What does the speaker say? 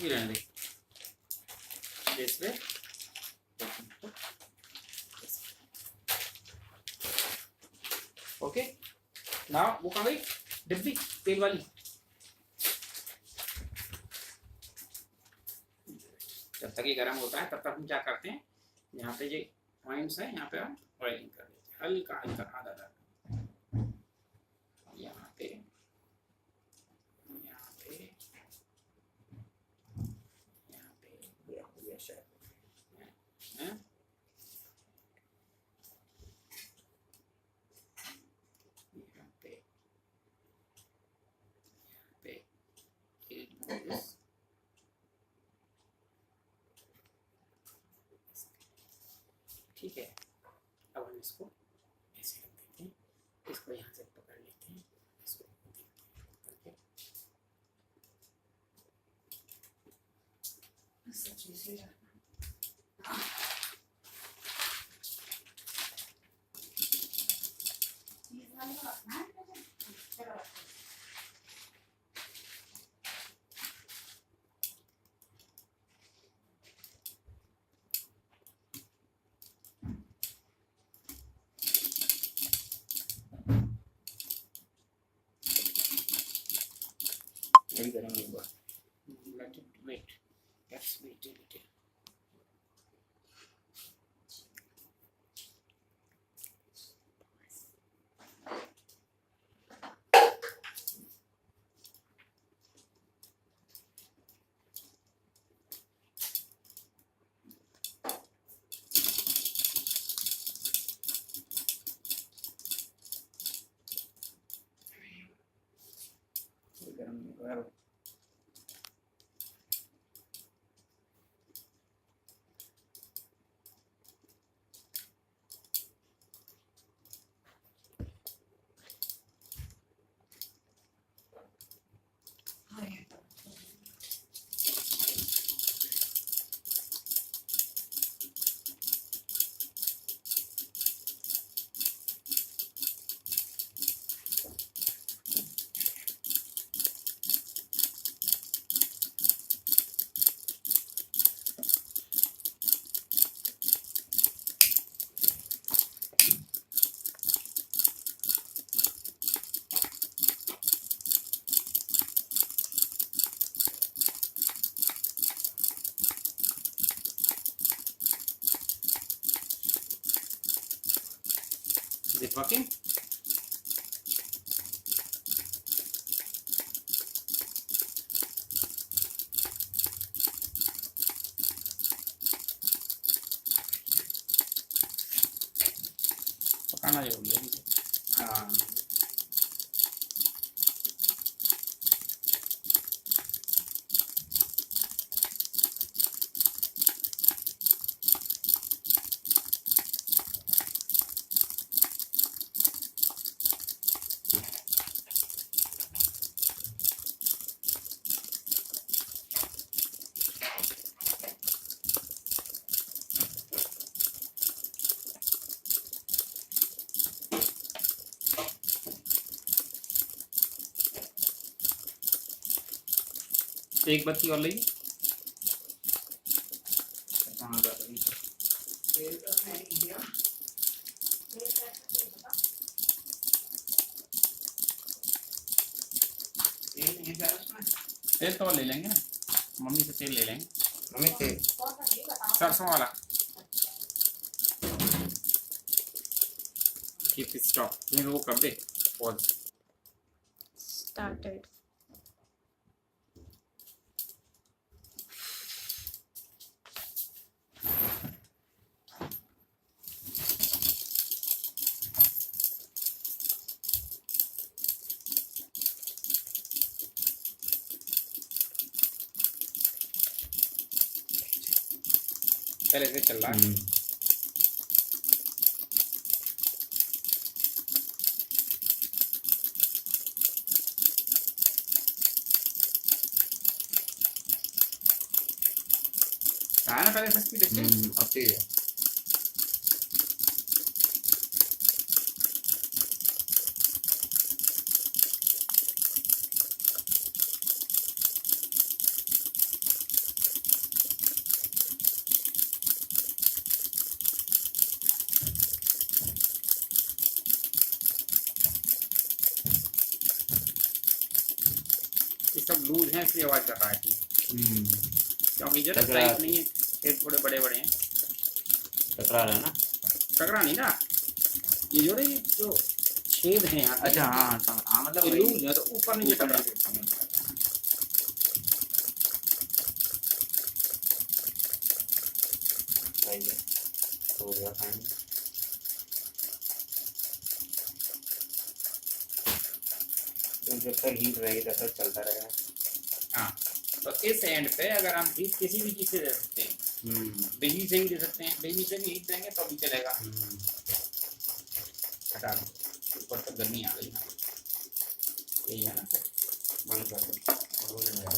भी रहने दे this way. Okay ना वो कहाँ गई डिब्बी तेल वाली। जब तक ये गर्म होता है तब तक हम क्या करते हैं, यहाँ पे ये पॉइंट्स है यहाँ पे हम ऑयलिंग कर देते हैं हल्का हल्का आधा आधा यहाँ पे यहाँ पे यहाँ पे ये शायद है यहाँ पे ठीक है। अब हम इसको ऐसे रख देते हैं, इसको यहाँ से पकड़ लेते हैं, इसको यही करेंगे एक बार। Let it wait. Let's wait a little. गरम नहीं हो रहा। Is it working? पकाना जरूरी है। हाँ एक बत्ती और लगी। तेल तो ले लेंगे ना, मम्मी से तेल ले लेंगे। मम्मी तेल सरसों वाला। Keep it stop. ये वो कर दे पॉज। Started. पहले से चल रहा है। ना पहले से स्पीड है। अब तेज है। लूज है इसलिए आवाज कर रहा है ठीक, क्योंकि जरा टकरा टाइट नहीं है, छेद थोड़े बड़े बड़े हैं। टकरा रहा है ना, टकरा नहीं रहा, ये जो छेद है यहाँ पे, अच्छा हाँ हाँ मतलब ये लूज है तो ऊपर नीचे टकरा। सही है, हो गया फाइन। तो जब तक हीट रहेगी तब तक चलता रहेगा। हाँ, तो इस एंड पे अगर हम हीट किसी भी चीज से दे सकते हैं, बिजली से भी दे सकते हैं, बिजली से भी हीट देंगे तो भी चलेगा। हटा दो, ऊपर तक गर्मी आ गई ना, यही है ना, बंद कर दो, हो जाएगा।